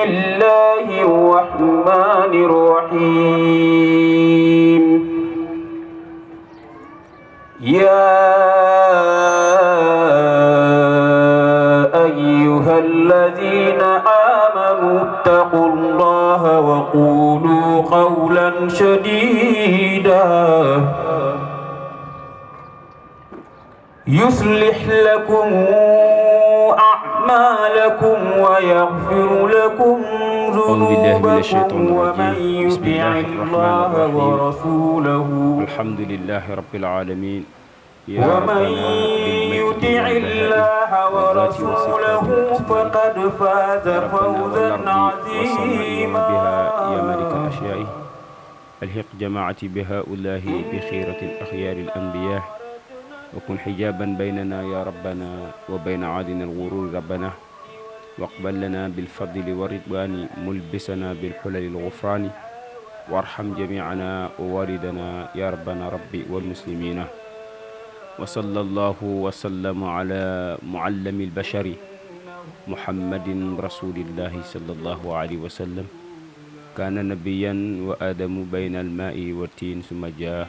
الله الرحمن الرحيم يا أيها الذين آمنوا اتقوا الله وقولوا قولا سديدا يصلح لكم أعمالكم ويغفر لكم ذنوبكم ومن يطع الله ورسوله الحمد لله رب العالمين ومن يطع الله ورسوله فقد فاز فوزا عظيما يا ملك الأشياء الحق جماعتي بهؤلاء بخيرة الأخيار الأنبياء وكن حجابا بيننا يا ربنا وبين عادنا الغرور ربنا واقبل لنا بالفضل والرضوان ملبسنا بالحلل الغفران وارحم جميعنا ووالدنا يا ربنا ربي والمسلمين وصلى الله وسلم على معلم البشر محمد رسول الله صلى الله عليه وسلم كان نبيا وآدم بين الماء والتين ثم جاء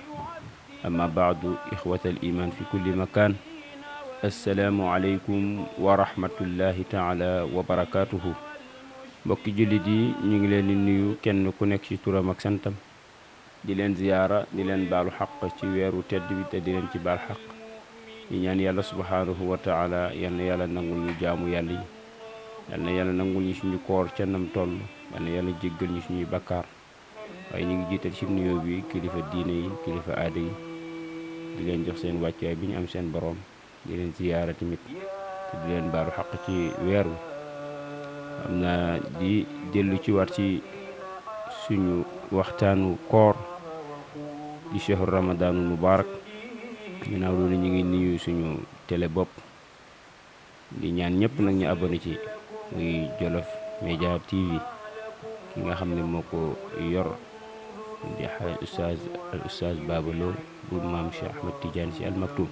أما بعد إخوة الإيمان في كل مكان السلام عليكم ورحمة الله تعالى وبركاته mbokki jullit yi ñu ngi leen di nuyu kenn ku nekk ci turam ak santam di leen ziyaara di leen baalu xaq ci weeru tedd bi te di leen ci baal xaq di ñaan yàlla subhanahu wa taala yal na yàlla nangul ñu jaamu yàlla yi yal na yàlla nangul ñu suñu koor ca nam toll yal na yàlla jéggal ñu suñuy bakkaar waaye ñu ngi jiital ci nuyoo bi kilifa diine yi kilifa aada yi di leen jox seen wàccuwaay bi ñu am seen borom di leen ziyaara tamit te di leen baalu xaq ci weer wi am na di dellu ci waat ci suñu waxtaanu koor di shahru ramadaanul mubaarak ginnaaw loolu ñu ngi nuyu suñu télé bopp di ñaan ñëpp nag ñu abonné ci muy Jolof Média TV ki nga xam ne moo ko yor di oustaz Baba Lo bu maam Cheikh Ahmed Tidiane Sy Al Maktoum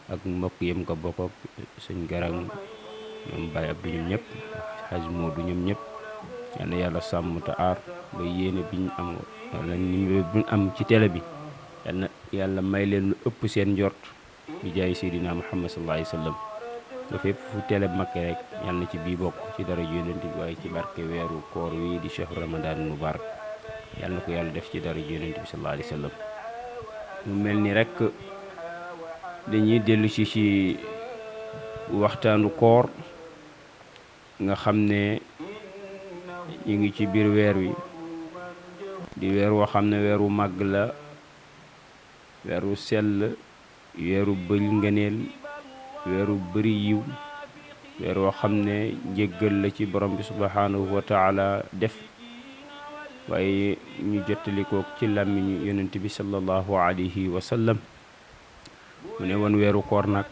ak mbokk yëm ko bokk ak sëñ Garang ñoom Baye Abdou ñoom ñëpp Xaj Moodu ñoom ñëpp yal na yàlla sàmm te aar ba yéene bi ñu am wala ñu am ci télé bi yal na yàlla may leen lu ëpp seen njort bi jaay Seydina Muhammad sallallahu alayhi wa sallam te fépp fu télé makke rek yal na ci bii bokk ci dara yonent bi waaye ci barke weeru koor wi di shahru ramadan mubarak yal na ko yàlla def ci dara yonent bi sallallahu alayhi wa sallam mu mel ni rek dañuy dellu ci waxtaanu koor nga xam ne ñu ngi ci biir weer wi di weer woo xam ne weeru màgg la weeru sell weeru bëri ngëneel weeru bëri yiw weer woo xam ne njéggal la ci borom bi subhanahu wa taala def waaye ñu jottali ko ci làmmiñu yonent bi sallallahu alayhi wa sallam mu ne woon weeru koor nag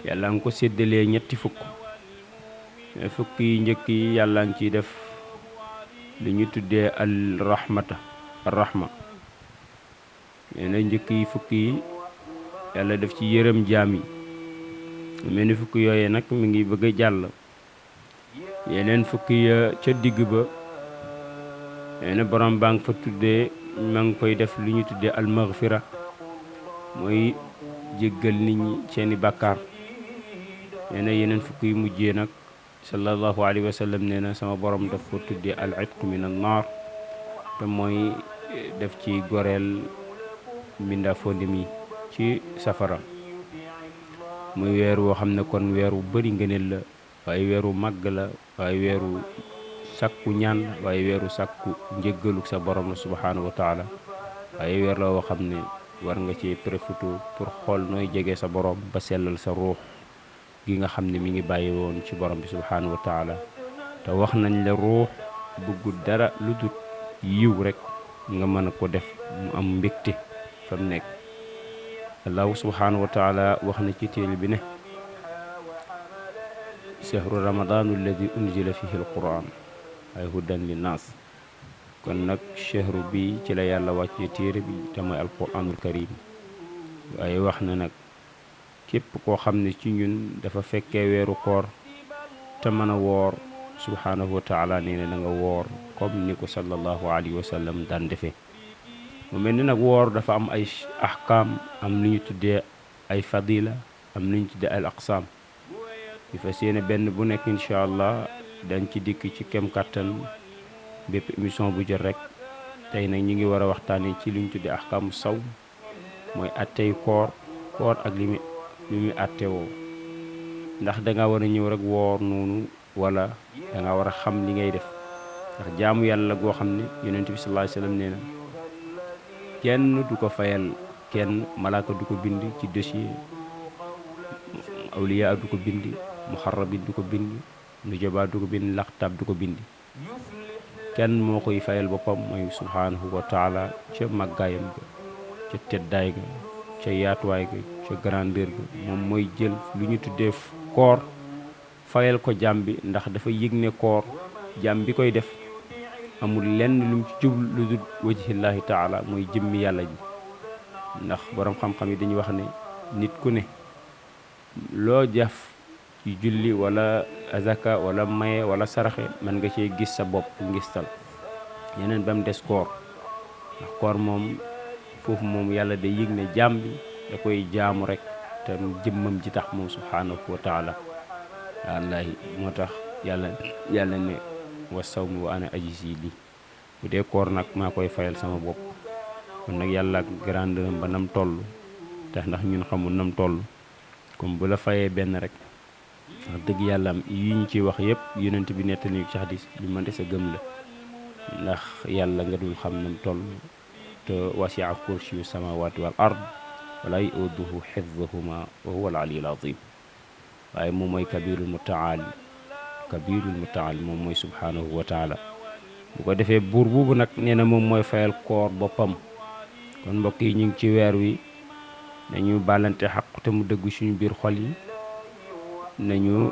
yàlla nga ko séddalee ñetti fukk fukk yi njëkk yi yàlla ngi ciy def li ñu tuddee al rahma nee na njëkk yi fukk yi yàlla def ci yërëm jaam yi mel ni fukk yooyee nag mi ngi bëgg a jàll yeneen fukk ya ca digg ba nee na borom baa ngi fa tuddee ma ngi koy def li ñu tuddee al maghfira mooy jéggal nit ñi seeni bàkkaar nee na yeneen fukk yu mujjee nag sallallahu alayhi wa sallam nee na sama borom daf ko tuddee al itq min an naar te mooy def ci goreel mbindaafondi mi ci safara muy weer woo xam ne kon weeru bëri ngëneel la waaye weeru màgg la waaye weeru sàkku ñaan waaye weeru sàkku njëggalu sa borom la subhanahu wa taala waaye weer la woo xam ne war nga ci profité pour xool nooy jege sa borom ba sellal sa ruux gi nga xam ne mi ngi bàyyi woon ci borom bi subhanahu wa taala te wax nañ la ruux bëggul dara lu dul yiw rek nga mën a ko def mu am mbégte fa mu nekk allahu subhanahu wa taala wax na ci téere bi ne shahru ramadanu alladi unzila fihi alquran ay hudan linnaas kon nag shahru bi ci la yàlla wàcce téere bi te mooy alquranul karim waaye wax na nag képp koo xam ne ci ñun dafa fekkee weeru koor te mën a woor subhaanahu wa taala nee na nga woor comme ni ko sallallahu alayhi wa sallam daan defee. mu mel ni nag woor dafa am ay ahkaam, am lu ñu tuddee ay fadila, am lu ñu tuddee al aqsaam. di fas yéene benn bu nekk incha allah dañ ci dikk ci kem kàttan bépp émission bu jot rek. tey nag ñu ngi war a waxtaanee ci lu ñu tuddee ahkaamu saw, mooy attey koor ak li muy attewoo. ndax danga war a ñëw rek woor noonu wala danga war a xam li ngay def, ndax jaamu yàlla goo xam ne yonent bi sallallahu alayhi wasallam nee na kenn du ko fayal kenn, malaaka du ko bind ci dossier, awliya du ko bind, muxarrabin du ko bind, nujaba du ko bind, laqtab du ko bind. kenn moo koy fayal boppam mooy subhaanahu wa taala ca màggaayam ga, ca teddaay ga, ca yaatuwaay ga, ca grandeur ga. moom mooy jël lu ñu tuddee koor fayal ko jaam bi, ndax dafa yëg ne koor jaam bi koy def amul lenn lu mu ci jublu lu dul wajhillahi taala, mooy jëmmi yàlla ji. ndax borom xam-xam yi dañuy wax ne nit ku ne loo jaf ci julli wala azaka wala maye wala saraxe mën nga cee gis sa bopp ngistal, yeneen ba mu des koor. ndax koor moom foofu moom yàlla day yëg ne jaam bi da koy jaamu rek te jëmmam ji tax moom subhaanahu wa taala. wallaahi moo tax yàlla ne wa sawmi wa ana ajzi li, bu dee koor nag maa koy fayal sama bopp. kon nag yàlla ak grandeur ba nam toll tax ndax ñun xamul nam toll, comme bu la fayee benn rek wax dëgg yàlla am yi ñu ciy wax yëpp yonent bi nettali ci xadis lu ma des a gëm la. ndax yàlla nga dul xam nam toll, te wasi'a kursiyu samawati wal ard wala yu'uduhu hifzuhuma wa huwa al aliyyul azim. waaye moom mooy kabirul mutaali moom mooy subhanahu wa taala. bu ko defee buur boobu nag nee na moom mooy fayal koor boppam. kon mbokk yi ñu ngi ci weer wi, nañu bàllante xaq te mu dëgg suñu biir xol yi, nañu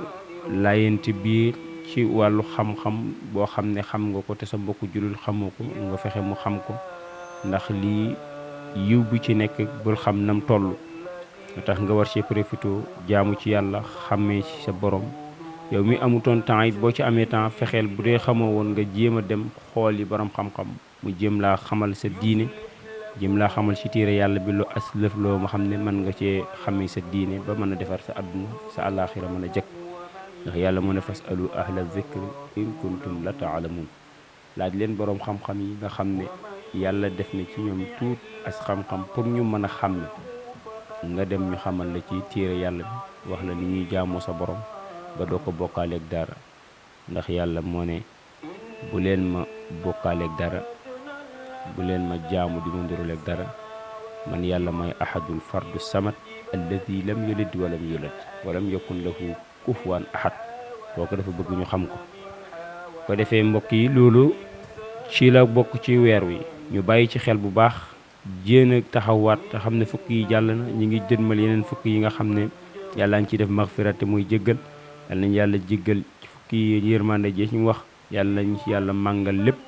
layante biir ci wàllu xam-xam boo xam ne xam nga ko te sa mbokku julul xamoo ko nga fexe mu xam ko, ndax lii yiw bi ci nekk bul xam nam toll. nga tax nga war ci profité jaamu ci yàlla, xàmmee ci sa borom. yow mi amutoon temps it boo ci amee temps fexeel bu dee xamoo woon nga jéem a dem xool yi borom xam-xam mu jéem laa xamal sa diine, jéem laa xamal ci téere yàlla bi lu as lëf loo ma xam ne mën nga cee xamee sa diine ba mën a defar sa àdduna sa àllaaxira mën a jëkk. ndax yàlla mën a fasalu ahla zikri in kuntum la taalamun, laaj leen boroom xam-xam yi nga xam ne yàlla def na ci ñoom tuut as xam-xam pour ñu mën a xàmme. nga dem ñu xamal la ci téere yàlla bi wax la ni ñuy jaamoo sa borom ba doo ko bokkaaleeg dara. ndax yàlla moo ne bu leen ma bokkaaleeg dara, bu leen ma jaamu di ma nduruleeg dara, man yàlla may ahadul fardu samad alladi lam yalid walam yulad walam yakun lahu kufuwan ahad. kooku dafa bëgg ñu xam ko. ko defee mbokk yi loolu ci la bokk ci weer wi, ñu bàyyi ci xel bu baax, jéem a taxawaat te xam ne fukk yi jàll na, ñu ngi jënmal yeneen fukk yi nga xam ne yàlla ngi ciy def magfirate muy jéggal. yàlla nañ yàlla jéggal ci fukki yërmande ji ñu wax, yàlla nañ ci yàlla màngal lépp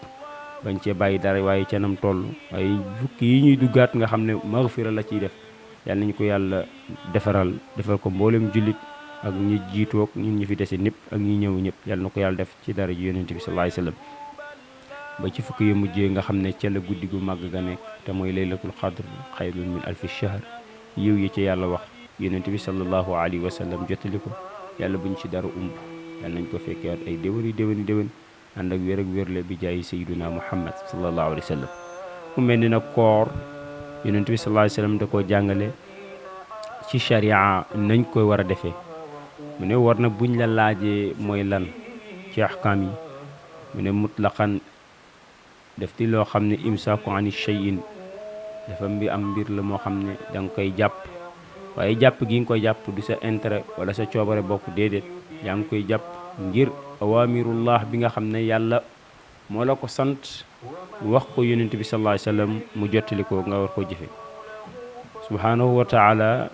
bañ cee bàyyi dara waaye ca nam toll. waaye fukki yi ñuy duggaat nga xam ne magfira la ciy def, yàlla nañ ko yàlla defal ko mboolem jullit ak ñi jiitoog ñun ñi fi dese ñëpp ak ñi ñëw ñëpp. yàlla na ko yàlla def ci dara ji yonent bi sallallahu alayhi wasallam ba ci fukki yu mujjee nga xam ne ca la guddi gu màgg ga nekk te mooy laylatul qadr xayrun min alfi shahr. yiw yi ci yàlla wax yonent bi sallallahu alayhi wasallam jottali ko, yàlla buñ ci dara umb, yàlla nañ ko fekkee ay déwén ànd ak wér ak wérle bi jaay sayyiduna muhammad sallallahu alayhi wa sallam. mu mel ni nag koor yonent bi sallallahu alayhi wa sallam da koo jàngale ci sharia nañ koy war a defee. mu ne war na buñ la laajee mooy lan ci ahkaam yi, mu ne mutlaqan def ti loo xam ne imsaaku ani shay'in dafa am mbir la moo xam ne da nga koy jàpp, waaye jàpp gi nga koy jàpp du sa intérêt wala sa coobare bokk, déedéet yaa ngi koy jàpp ngir awamirullah bi nga xam ne yàlla moo la ko sant wax ko yonent bi sallallahu alayhi wasallam mu jottali ko nga war koo jëfe. subhanahu wa taala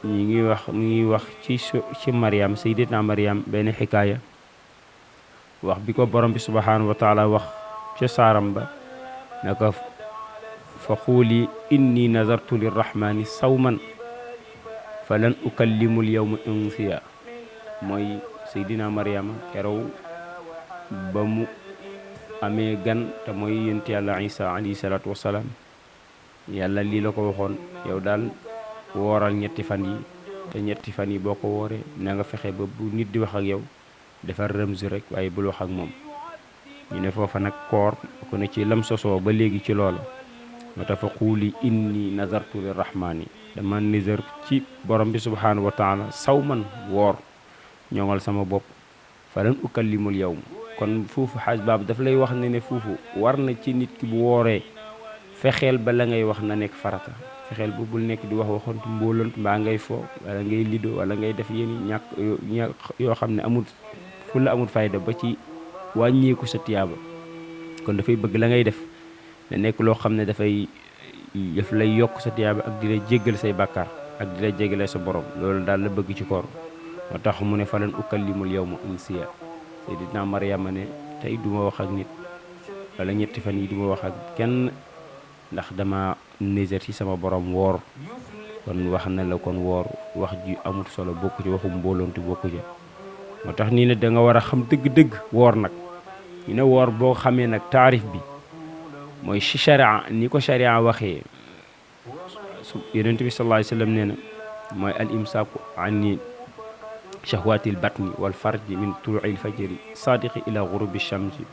ñi ngi wax ci Maryam, sayyidatuna Maryam, benn xikaaya wax bi ko borom bi subhanahu wa taala wax ca saaram ba naka fa xuuli inni nazartu lirrahmani sawman falan ukallimul yawma insiya. mooy Seydina Maryama keroog ba mu amee gan te mooy yonent yàlla Isa alayhi salaatu wassalaam yàlla lii la ko waxoon yow daal wooral ñetti fan yi te ñetti fan yi boo ko wooree na nga fexe ba bu nit di wax ak yow defar rëmz rek waaye bul wax ak moom ñu ne foofa nag koor ko ne ci lam sosoo ba léegi ci loola moo tax fa xuuli inni nazartu lirrahmaani dama nizar ci borom bi subhaanahu wa taala saw man woor ñoŋal sama bopp falan ukallimul yawm kon foofu xaaj baab daf lay wax ne foofu war na ci nit ki bu wooree fexeel ba la ngay wax na nekk farata fexeel ba bul nekk di wax waxantu mbóolant mbaa ngay fo wala ngay lido wala ngay def yéen ñàkk yoo xam ne amul fu la amul fayda ba ci wàññeeku sa tiyaaba kon dafay bëgg la ngay def ne nekk loo xam ne daf lay yokk sa tiyaaba ak di la jéggal say bàkkaar ak di la jéggale sa borom loolu daal la bëgg ci koor moo tax mu ne falan ukallimul yawma insiya Seydina Maryama ne tey duma wax ak nit wala ñetti fan yi duma wax ak kenn ndax dama néser ci sama borom woor kon wax na la kon woor wax ji amul solo bokku ci waxum mboolontu bokku ci moo tax nii ne da nga war a xam dëgg-dëgg woor nag ñu ne woor boo xamee nag taarif bi mooy ci sharia ni ko sharia waxee yonent bi sallallahu alayhi wa sallam nee na mooy al imsaaku ani shahwatil batni wal farji min tuluu'il fajri sadiqi ila ghurubi shamsi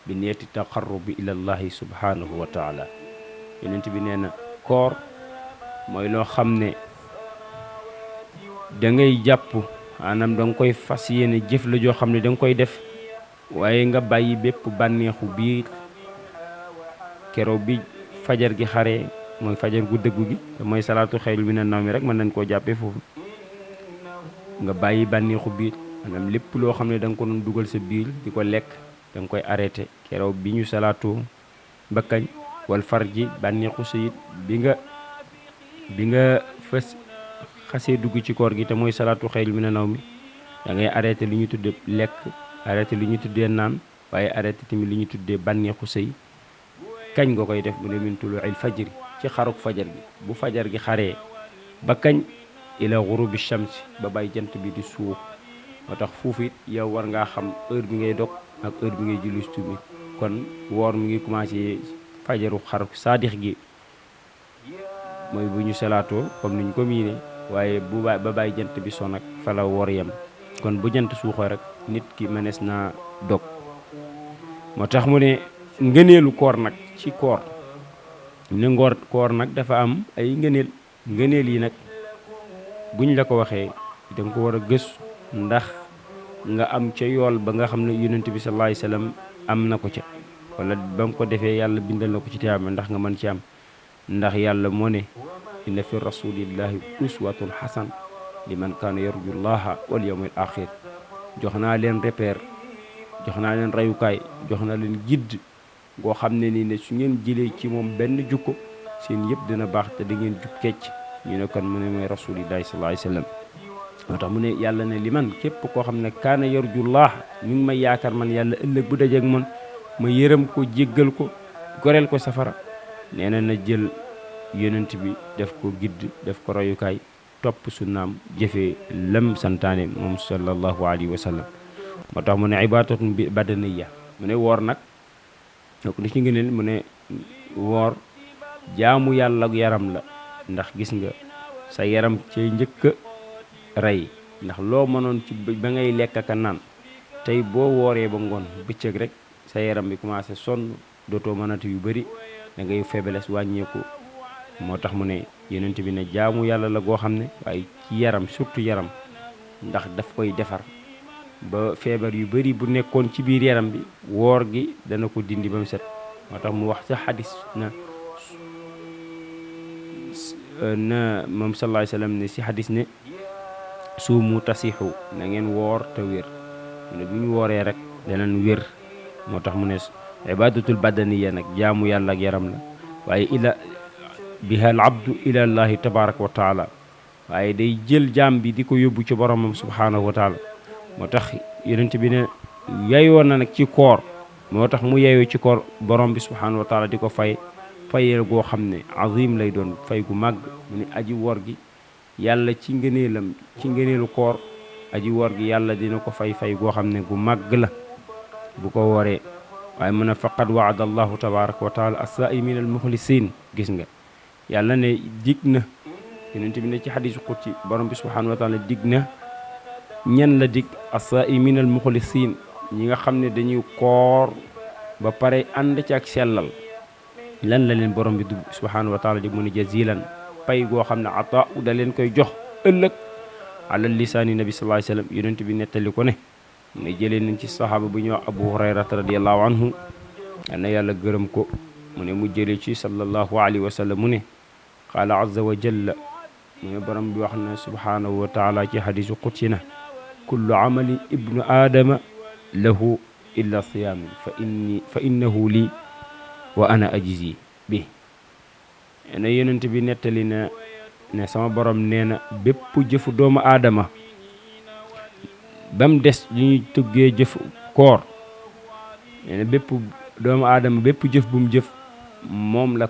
bi niyati taqarrubi ila allahi subhanahu wa taala yonent bi nee na koor mooy loo xam ne da ngay jàpp maanaam da nga koy fas yéene jëf la joo xam ne da nga koy def waaye nga bàyyi bépp bànneexu biir keroog bi fajar gi xaree mooy fajar gu dëggu gi te mooy salaatu xayrun mina nawmi rek mën nañ koo jàppee foofu nga bàyyi bànneexu biir maanaam lépp loo xam ne da nga ko doon dugal sa biir di ko lekk da nga koy arrêté keroog bi ñu salaatoo ba kañ wal farji bànneexu sayit bi nga fës xasee dugg ci koor gi te mooy salaatu xayrun mina nawmi da ngay arrêté li ñu tuddee lekk arrêté li ñu tuddee naan waaye arrêté tamit li ñu tuddee bànneexu sëy kañ nga koy def mu ne min tuluu'il fajri ci xaruk fajar gi bu fajar gi xaree ba kañ ila ghurubi shamsi ba bay jant bi di suux moo tax foofu it yow war ngaa xam heure bi ngay dog ak heure bi ngay julli tumi kon woor mi ngi commencé fajaru xaruk saadix gi mooy bu ñu salaatoo comme niñ ko miine waaye bu ba bay jant bi son ak fa la woor yem kon bu jant suuxoo rek nit ki mënees naa dog moo tax mu ne ngëneelu koor nag ci koor ne koor nag dafa am ay ngëneel yi nag buñ la ko waxee da nga ko war a gëstu ndax nga am ca yool ba nga xam ne yonent bi sallallahu alayhi wasallam am na ko ca wala ba mu ko defee yàlla bindal na ko ci tiyaaba ndax nga mën ci am ndax yàlla moo ne inna fi rasulillahi uswatun hasan liman kaana yarju llaha wal yawmil axir jox naa leen repère jox naa leen rayukaay jox naa leen gidd goo xam ne nii ne su ngeen jëlee ci moom benn jukko seen yëpp dina baax te da ngeen jub kecc ñu ne kon mu ne mooy rasulillahi sallallahu alayhi wasallam moo tax mu ne yàlla ne li man képp koo xam ne kaana yarjullah mi ngi may yaakaar man yàlla ëllëg bu dajeeg man ma yërëm ko jéggal ko goreel ko safara nee na jël yonent bi def ko gidd def ko royukaay topp sunnaam jëfee lam santaane moom sallallahu alayhi wa sallam moo tax mu ne ibadatun bi badaniya mu ne woor nag donc li ci ngëneel mu ne woor jaamu yàlla ak yaram la ndax gis nga sa yaram cay njëkk a rey ndax loo mënoon ci ba ngay lekk ak a naan tey boo wooree ba ngoon bëccëg rek sa yaram bi commencé sonn dootoo mënati yu bëri da ngay faiblesse wàññeeku moo tax mu ne yonent bi ne jaamu yàlla la goo xam ne waaye ci yaram surtout yaram ndax daf koy defar ba feebar yu bëri bu nekkoon ci biir yaram bi woor gi dana ko dindi ba mu set moo tax mu wax sa xadis na moom sallallahu alayhi wasallam ne si xadis ne suumu tasixu na ngeen woor te wér mu ne bu ñu wooree rek danañ wér moo tax mu ne ibadatul badaniya nag jaamu yàlla ak yaram la waaye ila biha al abdu ila allahi tabaraka wa taala waaye day jël jaam bi di ko yóbbu ci boromam subhanahu wa taala moo tax yonent bi ne yeyoo na nag ci koor moo tax mu yeyoo ci koor borom bi subhanahu wa taala di ko fayee goo xam ne azim lay doon fay gu màgg mu ne aji woor gi yàlla ci ngëneelam ci ngëneelu koor aji woor gi yàlla dina ko fay goo xam ne gu màgg la bu ko wooree. waaye mu ne faqad waada allahu tabaraka wa taala as-saa'imin al-muxlisin. gis nga yàlla ne dig na yonent bi ne ci xadiisu qudsi borom bi subhanahu wa taala dig na ñan la dig as-saa'imin al-muxlisin ñi nga xam ne dañuy koor ba pare ànd ci ak sellal. lan la leen borom bi du subhanahu wa taala di mu ne jazilan pay goo xam ne ata da leen koy jox ëllëg ala lisaani nabi sallallahu alayhi wasallam. yonent bi nettali ko ne ne jëlee nañ ci saxaaba bu ñuy wax abu hurayrata radiallahu anhu yal na yàlla gërëm ko mu ne mu jëlee ci sallallahu alayhi wa sallam mu ne qaala azza wa jalla mu ne borom bi wax na subhanahu wa taala ci xadiisu qudsi na kullu amali ibnu aadama lahu illa siyaamin fa innahu lii wa ana ajzi bi. ne yonent bi nettali na ne sama borom nee na bépp jëfu doomu aadama ba mu des li ñuy tuggee jëf koor. nee na bépp doomu aadama bépp jëf bu mu jëf moom la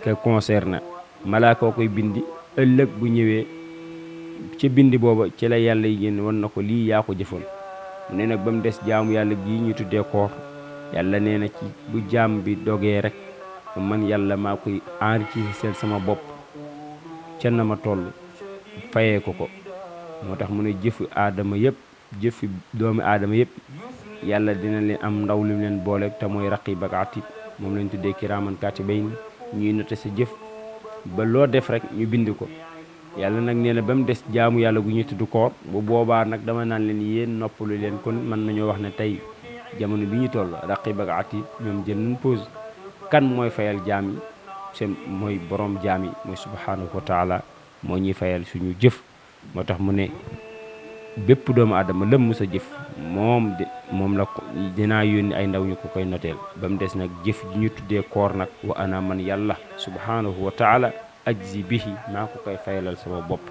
ko concerné. malaaka koy bindi ëllëg bu ñëwee ci bindi booba ci la yàlla yi génn wan na ko lii yaa ko jëfoon. ne nag ba mu des jaamu yàlla gii ñu tuddee koor yàlla nee na ci bu jaam bi dogee rek man yàlla maa koy enrichir sama bopp ca na ma toll fayee ko ko. moo tax mu ne jëfu aadama yëpp jëfi doomi aadama yëpp yàlla dina leen am ndaw li leen boole te mooy raqib ak atid moom lañ tuddee kiraaman kaatibayn ñuy noté sa jëf ba loo def rek ñu bind ko. yàlla nag nee na ba mu des jaamu yàlla gu ñuy tudd koor bu boobaa nag dama naan leen yéen noppalu leen kon mën nañoo wax ne tey jamono bi ñu toll raqib ak atid ñoom jël nañ pause. kan mooy fayal jaam yi seen mooy borom jaam yi mooy subhanahu wa taala moo ñuy fayal suñu jëf. moo tax mu ne bépp doomu aadama lëm mu sa jëf moom la ko dinaa yónni ay ndaw ñu ko koy noteel. ba mu des nag jëf ji ñu tuddee koor nag wa ana man yàlla subhanahu wa taala ajzi bihi maa ko koy fayalal sama bopp.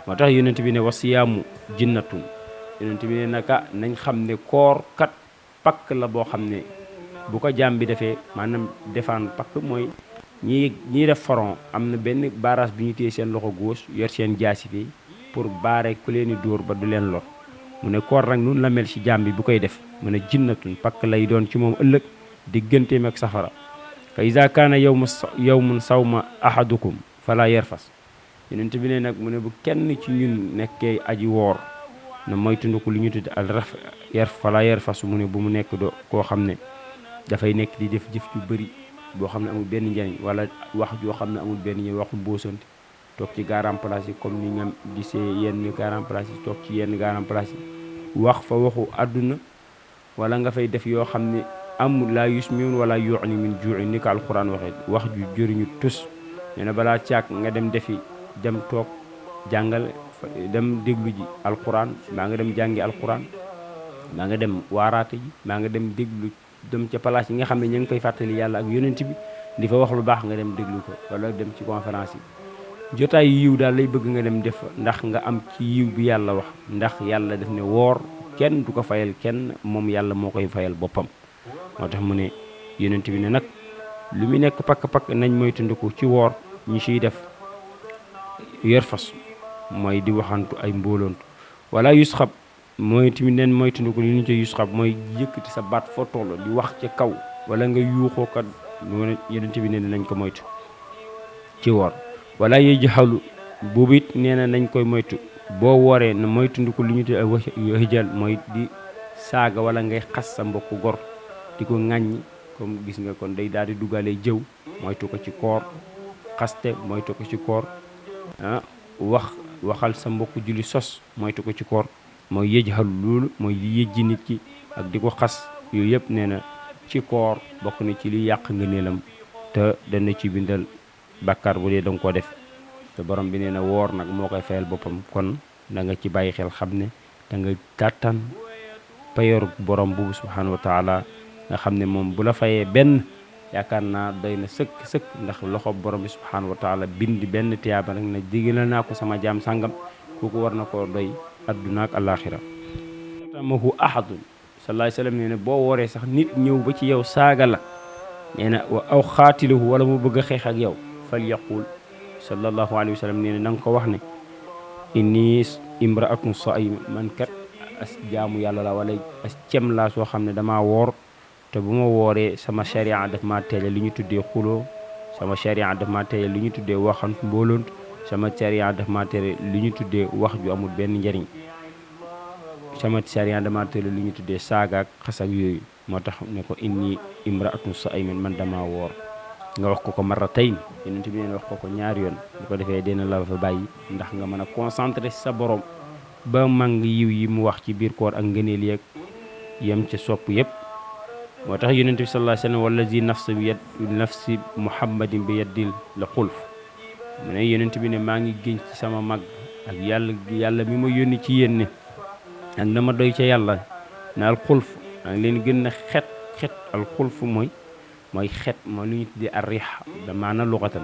moo tax yonent bi ne wasiyaamu jinnatun. yonent bi ne naka nañ xam ne koor kat pakk la boo xam ne bu ko jaam bi defee maanaam defaan pakk mooy ñii def front am na benn barrage bi ñu téye seen loxo gauche yor seen jaasi fi pour baare ku leen di dóor ba du leen lor. mu ne koor nag nun la mel ci jaam bi bu koy def mu ne jinnatun pakk lay doon ci moom ëllëg digganteem ak safara. fa iza kaana yawmun sawma ahadukum fala yarfas. yonent bi ne nag mu ne bu kenn ci ñun nekkee aji woor na moytandiku li ñu tudd fala yarfas. mu ne bu mu nekk do koo xam ne dafay nekk di def jëf ju bëri boo xam ne amul benn njariñ wala wax joo xam ne amul benn njariñ waxu mbóosante toog ci garan place yi comme ni nga gisee yenn garan place yi toog ci yenn garan place yi wax fa waxu àdduna wala nga fay def yoo xam ne amul laa yusmiun wala yu'ni min juu'i ni ko alquran waxee wax ju jëriñu tus. nee na balaa caag nga dem defi dem toog jàngal dem déglu ji alquran maa nga dem jàngi alquran maa nga dem waaraate ji maa nga dem déglu dem ca place yi nga xam ne ñu ngi koy fàttali yàlla ak yonent bi di fa wax lu baax nga dem déglu ko wala dem ci conférence yi. jotaay yiw daal lay bëgg nga dem def ndax nga am ci yiw bi yàlla wax ndax yàlla def ne woor kenn du ko fayal kenn moom yàlla moo koy fayal boppam. moo tax mu ne yonent bi ne nag lu mu nekk pakk-pakk nañ moytandiku ci woor ñu ciy def yor fas mooy di waxantu ay mbóolontu wala yusxab mooy tamit neen moytandiku li ñu ci yusxab mooy yëkkati sa baat foo toll di wax ci kaw wala nga yuuxoo kat yonent bi ne nañ ko moytu ci woor. wala yey jaxalu boobu it nee na nañ koy moytu boo wooree na moytandiku li ñu te hijal mooy di saaga wala ngay xas sa mbokku gor di ko ŋàññi comme gis nga kon day daal di duggalee jëw moytu ko ci koor. xaste moytu ko ci koor waxal sa mbokku julli sos moytu ko ci koor mooy yëjxalu loolu mooy yëjji nit ki ak di ko xas yooyu yëpp nee na ci koor bokk na ci li yàq ngëneelam te dana ci bindal bàkkaar bu dee danga ko def te borom bi nee na woor nag moo koy fayal boppam. kon da nga ci bàyyi xel xam ne da nga tàttan payoor borom boobu subhanahu wa taala nga xam ne moom bu la fayee benn yaakaar naa doy na sëkk ndax loxo borom bi subhanahu wa taala bind benn tiyaaba rek na digal naa ko sama jaam sàngam kooku war na koo doy adduna ak alaxira. tamahu ahadun sallallahu alayhi wasallam nee na boo wooree sax nit ñëw ba ci yow saaga la nee na aw xaatilahu wala mu bëgg a xeex ak yow fal yaqul sallallahu alayhi wasallam nee na nga ko wax ne inni imraatun saa'ima man kat as jaamu yàlla la wala as cem laa soo xam ne damaa woor te bu ma wooree sama sharia daf maa teele li ñu tuddee xuloo sama sharia daf maa teele li ñu tuddee waxant mbooloont sama sharia daf maa teele li ñu tuddee wax ju amul benn njariñ sama sharia dama teele li ñu tuddee saaga ak xas ak yooyu moo tax ne ko inni imraatun sa'imin man dama woor nga wax ko marratayn yonent bi neen wax ko ñaari yoon bu ko defee dina la fa bàyyi ndax nga mën a concentré sa borom ba mang yiw yi mu wax ci biir koor ak ngëneel yeeg yem ca sopp yëpp moo tax yonent bi sallallahu alayhi wasallam wallazi nafsi muhammadin bi yaddil la xulf mu ne yonent bi ne maa ngi génn ci sama mag ak yàlla mi ma yónni ci yéen ne ak dama doy ca yàlla ne al xulf maa ngi leen gën a xet al xulf mooy xet mooy lu ñu tuddee ar riix da maana luxatan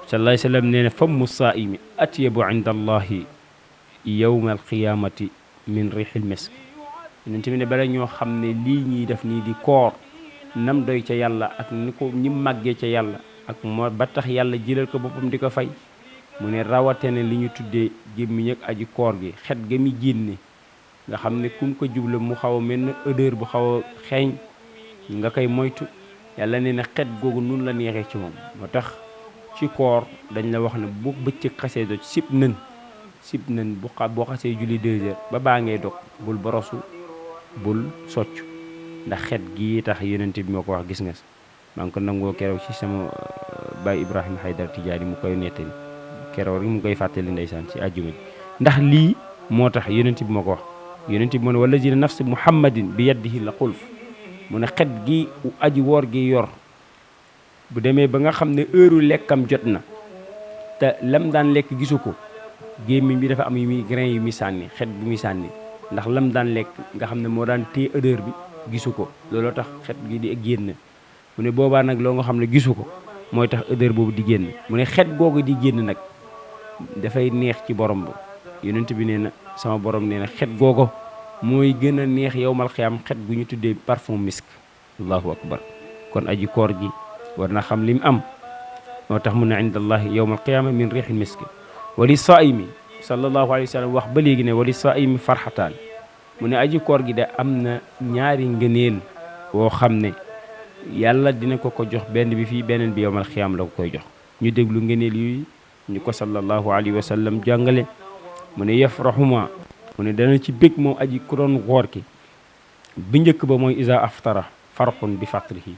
sallallahu alayhi wasallam nee na famu saa'imi atyabu inda allahi yawma alqiyamati min riixil misk yonent bi ne bala ñoo xam ne lii ñuy def nii di koor nam doy ca yàlla ak ni ko ñi màggee ca yàlla ak moo ba tax yàlla jëlal ko boppam di ko fay mu ne rawatene li ñu tuddee gémmiñ ak aji koor gi xet ga mi génne nga xam ne kum ko jubla mu xaw a mel ne odeur bu xaw a xeeñ nga koy moytu yàlla nee na xet googu nun la neexee ci moom moo tax ci koor dañ la wax ne bu bëccëg xasee doj sib nën boo xasee julli 2 heures ba baa ngay dog bul borosu bul socc ndax xet gii tax yonent bi moo ko wax gis nga maa ngi ko nangoo keroog ci sama baay Ibrahima Haydar Tijaani mu koy nettali keroog rek mu koy fàttali ndeysaan ci àjjuma ji ndax lii moo tax yonent bi moo ko wax yonent bi mu ne wallazina nafsi muhammadin bi yadihi la xulf mu ne xet gi aji woor gi yor bu demee ba nga xam ne heure lekkam jot na te lam daan lekk gisu ko gémmiñ bi dafa am yu muy grain yu muy sànni xet bu muy sànni ndax lam daan lekk nga xam ne moo daan téye odeur bi gisu ko looloo tax xet gi di génn mu ne boobaa nag loo nga xam ne gisu ko mooy tax odeur boobu di génn mu ne xet googu di génn nag dafay neex ci borom ba yonent bi nee na sama borom nee na xet googu mooy gën a neex yowmal xiyaam xet gu ñu tuddee parfum misk allahu akbar kon aji koor gi war na xam lim am moo tax mu ne indallahi yowmal qiyaama min riixil misk wali saa'imi sallallahu alayhi wa sallam wax ba léegi ne wali saa'imi farxataan mu ne aji koor gi de am na ñaari ngëneel woo xam ne yàlla dina ko jox benn bi fii beneen bi yowmal xiyaam la ko koy jox ñu déglu ngëneel yi ñu ko sallallahu alayhi wa sallam jàngale mu ne yafraxuma mu ne dana ci bég moom aji ku doon woor ki bi njëkk ba mooy isa aftara farxun bi fatrihi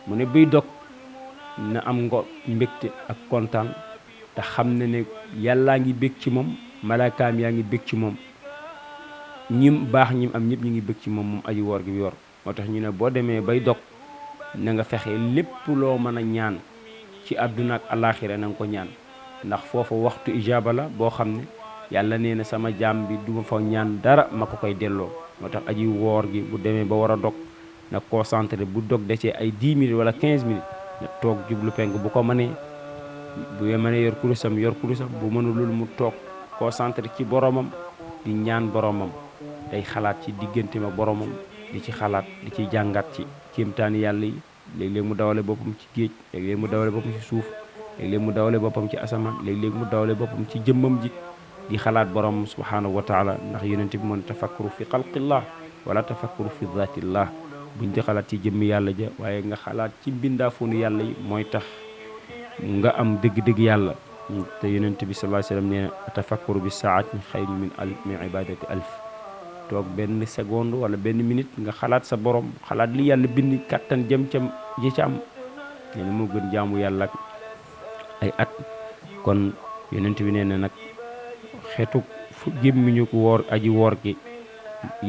mu ne buy dog na am mbégte ak kontaan te xam ne yàllaa ngi bég ci moom malaakaam yaa ngi bég ci moom ñim baax ñim am ñëpp ñu ngi bég ci moom aji woor gi bi yor moo tax ñu ne boo demee bay dog na nga fexe lépp loo mën a ñaan ci àdduna ak alaaxira na nga ko ñaan ndax foofa waxtu ijaaba la boo xam ne yàlla nee na sama jaam bi duma fa ñaan dara ma ko koy delloo moo tax aji woor gi bu demee ba war a dog na concentré bu dog desee ay 10 minutes wala 15 minutes na toog jublu penk bu ko mënee bu mënee yor kurusam bu mënul mu toog concentré ci boromam di ñaan boromam day xalaat ci diggante ma boromam di ci xalaat di ci jàngat ci kéemtaani yàlla yi léeg-léeg mu dawale boppam ci géej léeg-léeg mu dawale boppam ci suuf léeg-léeg mu dawale boppam ci asamaan léeg-léeg mu dawale boppam ci jëmmam ji di xalaat borom subhanahu wa taala ndax yonent bi moon tafakkuru fi xalqillah wala tafakkuru fi zatillah buñ di xalaat ci jëmmi yàlla ja waaye nga xalaat ci mbindaafoonu yàlla yi mooy tax nga am dëgg-dëgg yàlla te yonent bi sallallahu alayhi wasallam nee na tafakkuru bi saati xayru min ibadati alf toog benn seconde wala benn minute nga xalaat sa borom xalaat li yàlla bind kattan jëm ca ji ca am nee na moo gën jaamu yàlla ak ay at kon yonent bi nee na nag xeetu gémmiñu ko woor aji woor gi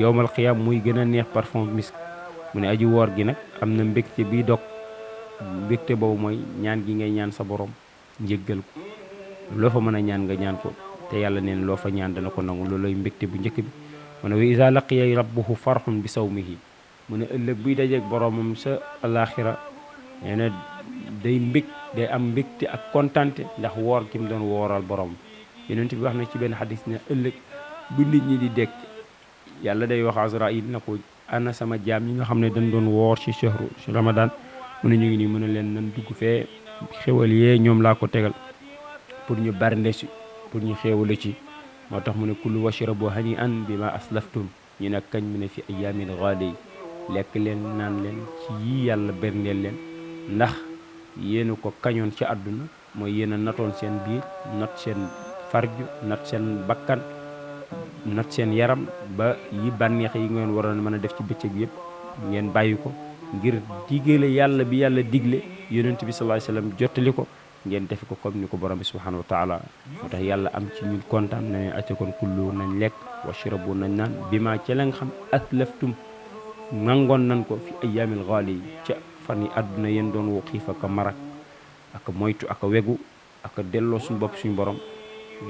yowmal xiyaam muy gën a neex parfum misk mu ne aji woor gi nag am na mbégte biy dog mbégte boobu mooy ñaan gi ngay ñaan sa borom njéggal ko loo fa mën a ñaan nga ñaan ko te yàlla neen loo fa ñaan dana ko nangu loolooy mbégte bu njëkk bi mu ne wa iza laqiya rabbuhu farxun bi sawmihi mu ne ëllëg buy dajeeg boromam sa alaxira nee na day am mbégte ak kontante ndax woor ki mu doon wooral borom yonent bi wax na ci benn xadis ne ëllëg bu nit ñi di dekk yàlla day wax Azraïl na ko ana sama jaam yi nga xam ne dañ doon woor ci shahru ci ramadan mu ne ñu ngi nii mën a leen nan dugg fee xewal yee ñoom laa ko tegal pour ñu barnde ci pour ñu xewale ci moo tax mu ne kullu washrabu hani an bi ma aslaftum ñu ne kañ mu ne fi ayaamil gaali lekk leen naan leen ci yii yàlla berndeel leen ndax yéen ko kañoon ci àdduna mooy yéen a natoon seen biir not seen farju not seen bakkan not seen yaram ba yi bànneex yi ngeen waroon mën a def ci bëccëg yëpp ngeen bàyyi ko ngir digale yàlla bi yàlla digle yonent bi sallallahu alayhi wasallam jottali ko ngeen defe ko comme ni ko borom bi subhanahu wa taala moo tax yàlla am ci ñun kontaan na ne acca kon kullu nañ lekk washrabu nañ naan bi ma ca la nga xam aslaftum nangoon nañ ko fi ayaamil gaali yi ca fan yi àdduna yéen doon woo xiif ak marak ak moytu ak wegu ak delloo suñu bopp suñu borom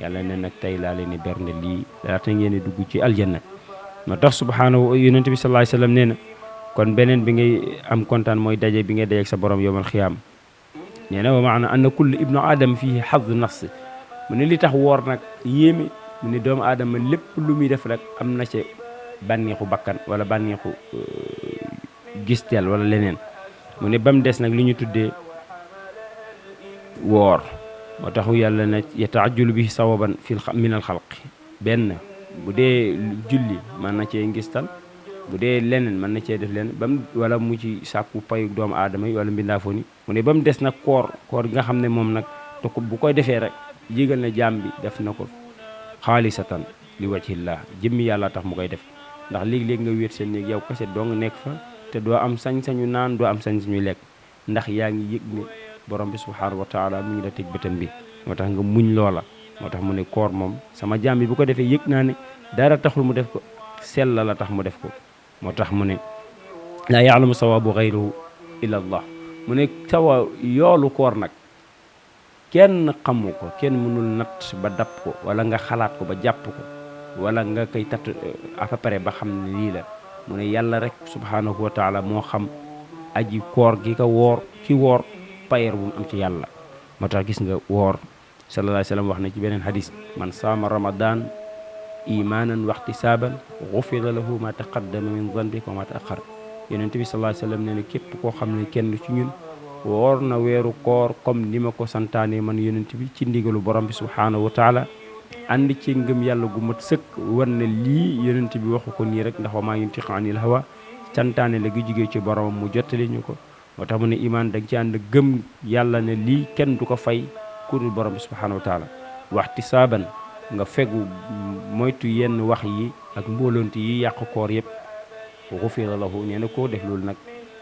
yàlla ne nag tey laa leen di bernde lii laata ngeen di dugg ci aljanna moo tax subhanahu yonent bi sallallahu alayhi wasallam nee na kon beneen bi ngay am kontaan mooy daje bi ngay dajeeg sa borom yowmal xiyaam nee na wa maana anna kullu ibnu aadama fihi xadu nafs mu ne li tax woor nag yéeme mu ne doomu aadama lépp lu muy def rek am na ci bànneexu bakkan wala bànneexu gistel wala leneen mu ne ba mu des nag li ñu tuddee woor moo taxu yàlla na yataajulu bi sawaban min al xalqi benn bu dee julli mën na cee ngistal bu dee leneen mën na cee def leneen ba mu wala mu ci sàkku payu doomu aadama yi wala mbindaafoo ni mu ne ba mu des nag koor gi nga xam ne moom nag te ko bu koy defee rek jégal na jaam bi def na ko xaalisatan li wajhillah jëmmi yàlla tax mu koy def ndax léegi-léegi nga wéet seen néeg yow kese doo nga nekk fa te doo am sañ-sañu naan doo am sañ-sañu lekk ndax yaa ngi yëg ne borom bi subhanahu wa taala mu ngi la teg bëtam bi moo tax nga muñ loola moo tax mu ne koor moom sama jaam bi bu ko defee yëg naa ne dara taxul mu def ko sell la tax mu def ko moo tax mu ne laa yaalamu sawaabu gayruhu illa allah mu ne sawa yoolu koor nag kenn xamu ko kenn mënul natt ba dab ko wala nga xalaat ko ba jàpp ko wala nga koy tatt à peu près ba xam ne lii la mu ne yàlla rek subhanahu wa taala moo xam aji koor gi ko woor ki woor payer bu mu am ci yàlla moo tax gis nga woor sallallahu alayhi wa sallam wax na ci beneen hadis man saama ramadan imanan wa ihtisaban ghufira lahu ma taqaddama min dhanbi wa ma ta'akhkhar yonent bi sallallahu alayhi wa sallam nee na képp koo xam ne kenn ci ñun woor na weeru koor comme ni ma ko santaane man yonent bi ci ndigalu borom bi subhanahu wa taala ànd ci ngëm yàlla gu mat sëkk war na lii yonent bi waxu ko nii rek ndax wa maa yantiqu anil hawa santaane la gi jógee ci boromam mu jottali ñu ko moo tax mu ne imaan da nga ci ànd gëm yàlla ne lii kenn du ko fay ku dul borom bi subhanahu wa taala waxti saaban nga fegu moytu yenn wax yi ak mboolonti yi yàq koor yëpp xufira lahu nee na koo def loolu nag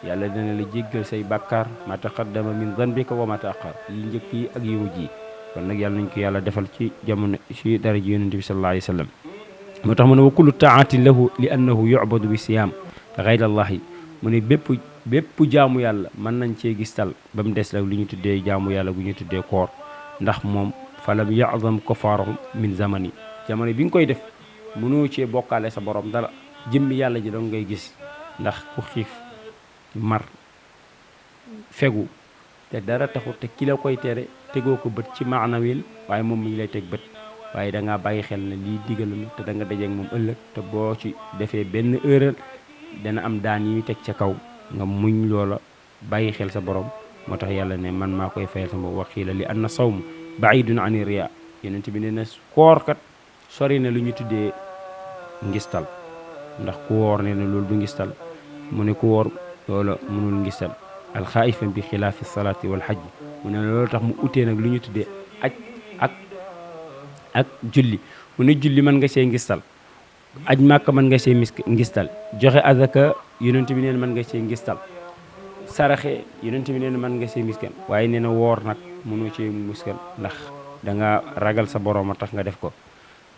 yàlla dina la jéggal say bàkkaar ma taqaddama min zanbika wa ma ta'akhkhar yi njëkk yi ak yi mujj yi kon nag yàlla nañ ko yàlla defal ci jamono ci dara ji yonent bi sallallahu alayhi wa sallam moo tax mu ne wa kullu taatin lahu li annahu yu'badu bi siyaam ghayra allahi mu ne bépp jaamu yàlla mën nañ cee gistal ba mu des rek li ñu tuddee jaamu yàlla gu ñu tuddee koor ndax moom falam ya'zam kafaarahum min zamani jamono bi nga koy def mënoo cee bokkaale sa borom dara jëmmi yàlla ji dong ngay gis ndax ku xiif mar fegu te dara taxut te ki la koy tere tegoo ko bët ci maanawil waaye moom mi ngi lay teg bët waaye da ngaa bàyyi xel ne lii digal na te da nga dajeeg moom ëllëg te boo ci defee benn erreur dana am daan yi teg ca kaw nga muñ loola bàyyi xel sa borom moo tax yàlla ne man maa koy fayal sama waxiila li anna sawm baidun ani riya yonent bi ne na koor kat sori na lu ñu tuddee ngistal ndax ku woor ne na loolu du ngistal mu ne ku woor loola mënul ngistal alxaa'ifa bi xilaafi salaati wal xajj mu ne loolu tax mu utee nag lu ñu tuddee aj ak julli mu ne julli mën nga see ngistal aj màkka mën nga see ngistal joxe azaka yonent bi neen mën nga see ngistal saraxe yonent bi neen mën nga see miskan waaye nee na woor nag mënoo cee muskan ndax da nga ragal sa borom a tax nga def ko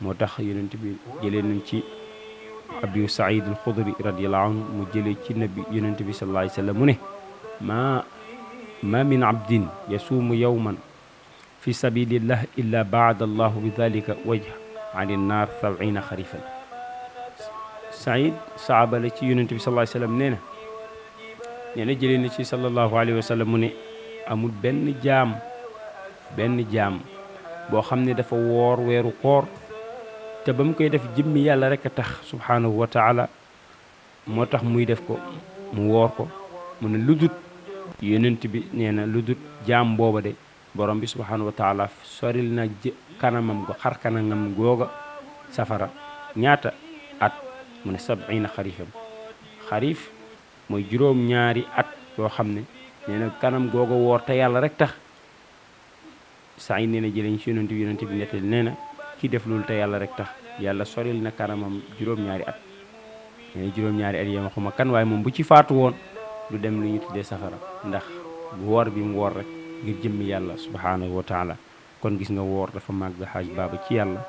moo tax yonent bi jëlee nañ ci Abu Saïd al-Xudri radiyallahu anhu mu jëlee ci nabi yonent bi sallallahu alayhi wa sallam mu ne ma min abdin yasuumu yawman fi sabilillah illa baada allahu bi dalika wajha ani naar 70 xarifan Saïd saaba la ci yonent bi sallallahu alayhi wa sallam nee na jëlee na ci sallallahu alayhi wa sallam mu ne amul benn jaam boo xam ne dafa woor weeru koor te ba mu koy def jëmmi yàlla rek a tax subhanahu wa taala moo tax muy def ko mu woor ko mu ne lu dut yonent bi nee na lu dut jaam booba de borom bi subhanahu wa taala soril na kanamam go xar kanamam googa safara ñaata at mu ne 70 xarifam xarif mooy juróom-ñaari at yoo xam ne nee na kanam googa woor te yàlla rek tax saa yi nee na jëleñ ci yonent bi nettali nee na ki def loolu te yàlla rek tax yàlla soril na kanamam juróom-ñaari at nee na juróom-ñaari at yéema xuma kan waaye moom bu ci faatu woon du dem li ñu tuddee safara ndax woor bi mu woor rek ngir jëmmi yàlla subhaanahu wa taala kon gis nga woor dafa màgg xaaj baaba ci yàlla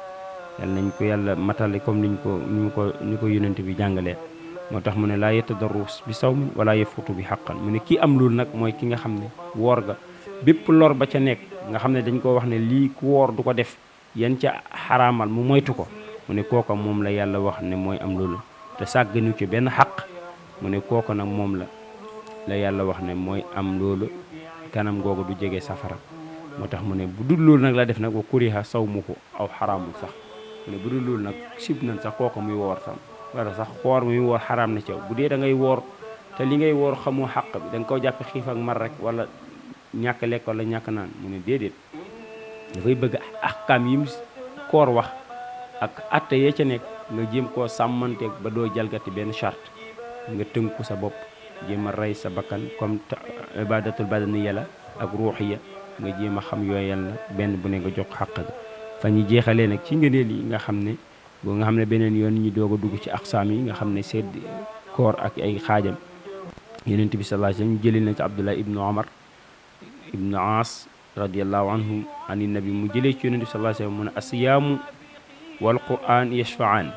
nañ ko yàlla matale comme ni ko yonent bi jàngalee moo tax mu ne laa yetadarru bi sawmin wala yafutu bi xaqan mu ne kii am loolu nag mooy ki nga xam ne woor ga bépp lor ba ca nekk nga xam ne dañ ko wax ne lii ku woor du ko def yan ca xaraamal mu moytu ko mu ne kooka moom la yàlla wax ne mooy am loolu te sàgganu ci benn xaq mu ne kooka nag moom la yàlla wax ne mooy am loolu kanam googu du jege safara moo tax mu ne bu dul loolu nag la def nag wa kuriha sawmuhu aw xaraamul sax mu ne bu dul loolu nag sib nañ sax kooka muy woor tam wala sax xoor muy woor xaraam na ci yow bu dee da ngay woor te li ngay woor xamoo xàq bi da nga ko jàppe xiif ak mar rek wala ñàkk lekk wala ñàkk naan mu ne déedéet dafay bëgg ahkaam yi koor wax ak atte yee ca nekk nga jéem koo sàmmanteeg ba doo jalgati benn charte nga tënku sa bopp jéem a rey sa bakkan comme ibadatul badaniya la ak ruuxiya nga jéem a xam yooyal na benn bu ne nga jox xàq ga fa ñu jeexalee nag ci ngëneel yi nga xam ne beneen yoon ñu doog a dugg ci aqsaam yi nga xam ne sedd koor ak ay xaajam yonent bi sallallahu alayhi wasallam ñu jëlee na ci Abdullah ibnu Omar ibnu Aas radiallahu anhum ani nabi mu jëlee ci yonent bi sallallahu alayhi wasallam mu ne asiyaamu wal qur'an yashfa'an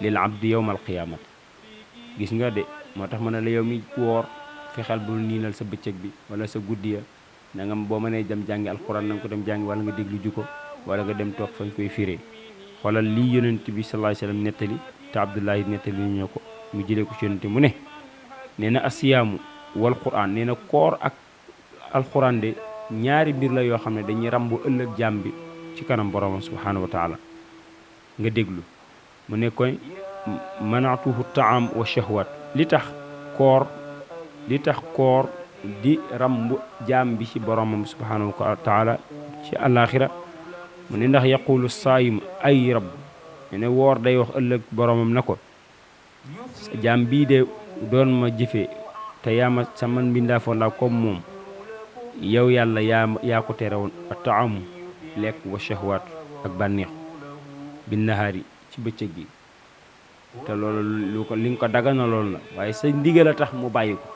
lil abdi yawma alqiyamat gis nga de moo tax ma ne la yow mi woor fexeel bul niinal sa bëccëg bi wala sa guddi ya na nga boo mënee dem jàngi alquran na nga ko dem jàngi wala nga déglu ju ko wala nga dem toog fañ koy firee xoolal lii yonent bi sallallahu alayhi wasallam nettali te Abdullahi nettali ñu ko mu jëlee ko ci yonent mu ne nee na asiyaamu wal qur'an nee na koor ak alquran de ñaari mbir la yoo xam ne dañuy rambu ëllëg jaam bi ci kanam boromam subhanahu wa taala nga déglu mu ne koy manaatuhu taam wa shahwat li tax koor di rambu jaam bi ci boromam subhanahu wa taala ci àllaaxira mu ne ndax yaqulu saayim ay rabb ne woor day wax ëllëg boromam na ko sa jaam bii de doon ma jëfee te yaa ma sa man mbindaafoon laa comme moom yow yàlla yaa ko tere woon a taamu lekk wa shahwaat ak bànneexu bi nahaari ci bëccëg gi te loolu li nga ko dagana loolu la waaye sa ndigal a tax mu bàyyi ko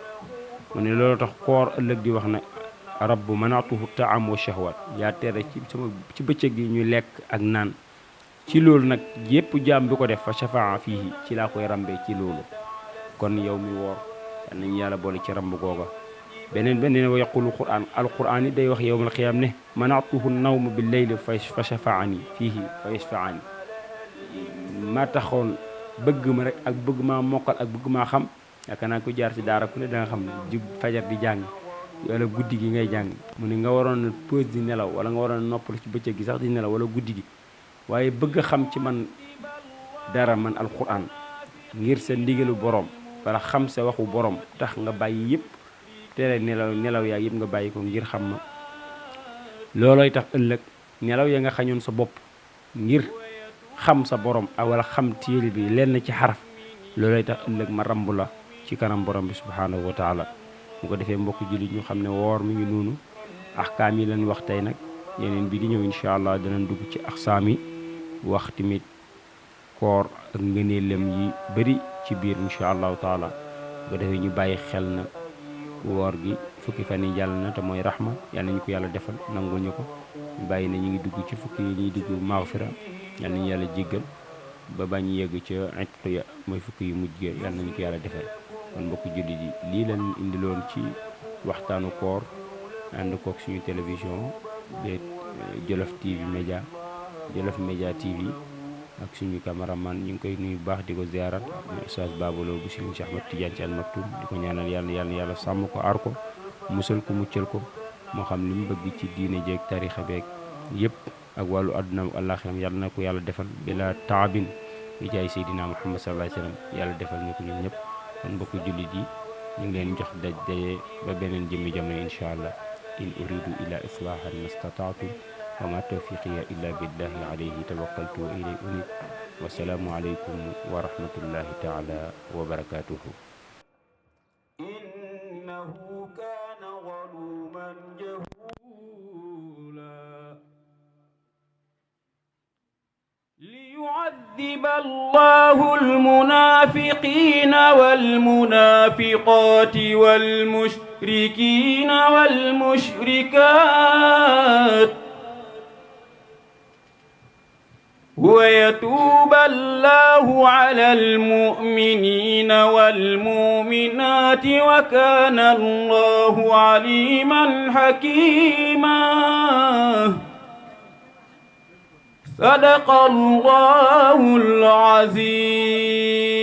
mu ne loolu tax koor ëllëg di wax ne rabbu manatuhu taam wa shahwaat yaa tere ci bëccëg gi ñu lekk ak naan ci loolu nag yépp jaam bi ko def fa shafaa fii ci laa koy rambee ci loolu kon yow mi woor yal nañu yàlla boole ci ramb googa beneen wa yaqulu alquran yi day wax yowmal qiyaam ne manatuhu nawm bil layl fa shafaani fiihi fa yashfaani ma taxoon bëgg ma rek ak bëgg maa mokkal ak bëgg maa xam yaakaar naa ko jaar ci daara ku ne da nga xam ne jug fajar di jàng wala guddi gi ngay jàng mu ne nga waroon pause di nelaw wala nga waroon noppalu ci bëccëg gi sax di nelaw wala guddi gi waaye bëgg xam ci man dara man alquran ngir sa ndigalu borom wala xam sa waxu borom tax nga bàyyi yëpp tere nelaw yaa yëpp nga bàyyi ko ngir xam ma loolooy tax ëllëg nelaw ya nga xañoon sa bopp ngir xam sa borom wala xam téere bi lenn ci xaraf loolooy tax ëllëg ma rambu la ci kanam borom bi subhanahu wa taala mu ko defee mbokk jullit ñu xam ne woor mi ngi noonu ahkaam yi lañ wax tey nag yeneen bi di ñëw incha allah danañ dugg ci aqsaam yi wax tamit koor ak ngëneelam yi bëri ci biir incha allahu taala bu ko defee ñu bàyyi xel na woor gi fukki fan yi jàll na te mooy rahma yàlla nañu ko yàlla defal nangul ñu ko ñu bàyyi na ñu ngi dugg ci fukki yi ñuy dugg maghfira yàlla nañu yàlla jéggal ba bañ yegg ca itq ya mooy fukki yu mujj yàlla nañu ko yàlla defal kon mbokk jullit yi lii leen indiloon ci waxtaanu koor ànd kook suñu télévision de Jolof TV Média Jolof Média TV ak suñu cameraman ñu ngi koy nuyu baax di ko ziarat Oustaz Babalo bu Serigne Cheikh Ahmed Tidiane Sy Al Maktoum di ko ñaanal yàlla sàmm ko aar ko musal ko muccal ko moo xam li mu bëgg ci diine jeeg tarixa beeg yëpp ak wàllu àdduna ak àllaaxiram yàlla na ko yàlla defal bila taabin bi jaay Seydina Muhammad sallallahu alayhi wasallam yàlla defal ñu ko ñun ñëpp kon mbokku jullit yi ñu ngi leen jox daj daje ba beneen jëmmi jamono incha allah in uridu ila islahan mastataatu wa ma tawfiqiya illa billahi alayhi tawakkaltu wa ilayhi unib wasalaamu aleykum wa rahmatullahi taala wa barakatuhu. innahu kaana zaluuman jahuula liyu'adhiba Allahu al-munaafiqiina wal-munaafiqaati wal-mushrikiina wal-mushrikaat ويتوب الله على المؤمنين والمؤمنات وكان الله عليما حكيما صدق الله العظيم.